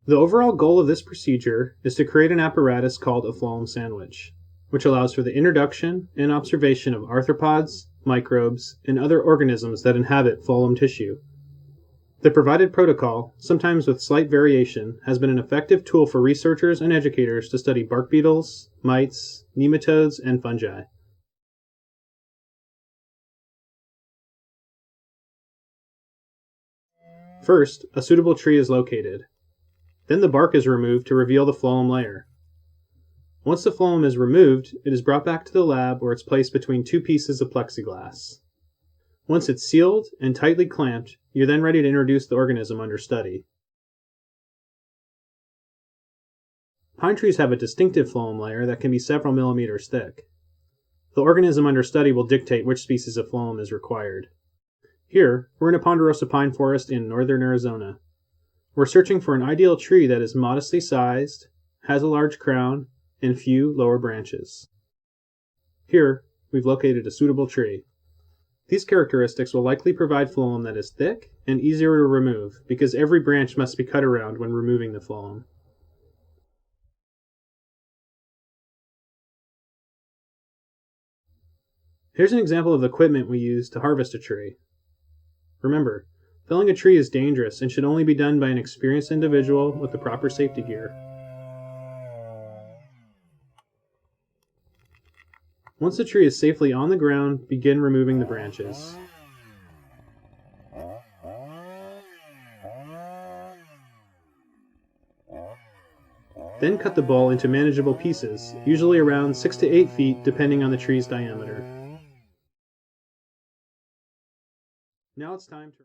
The overall goal of this procedure is to create an apparatus called a phloem sandwich, which allows for the introduction and observation of arthropods, microbes, and other organisms that inhabit phloem tissue. The provided protocol, sometimes with slight variation, has been an effective tool for researchers and educators to study bark beetles, mites, nematodes, and fungi. First, a suitable tree is located. Then the bark is removed to reveal the phloem layer. Once the phloem is removed, it is brought back to the lab where it's placed between two pieces of plexiglass. Once it's sealed and tightly clamped, you're then ready to introduce the organism under study. Pine trees have a distinctive phloem layer that can be several millimeters thick. The organism under study will dictate which species of phloem is required. Here, we're in a ponderosa pine forest in northern Arizona. We're searching for an ideal tree that is modestly sized, has a large crown, and few lower branches. Here, we've located a suitable tree. These characteristics will likely provide phloem that is thick and easier to remove because every branch must be cut around when removing the phloem. Here's an example of the equipment we use to harvest a tree. Remember, felling a tree is dangerous and should only be done by an experienced individual with the proper safety gear. Once the tree is safely on the ground, begin removing the branches. Then cut the bole into manageable pieces, usually around 6 to 8 feet depending on the tree's diameter. Now it's time to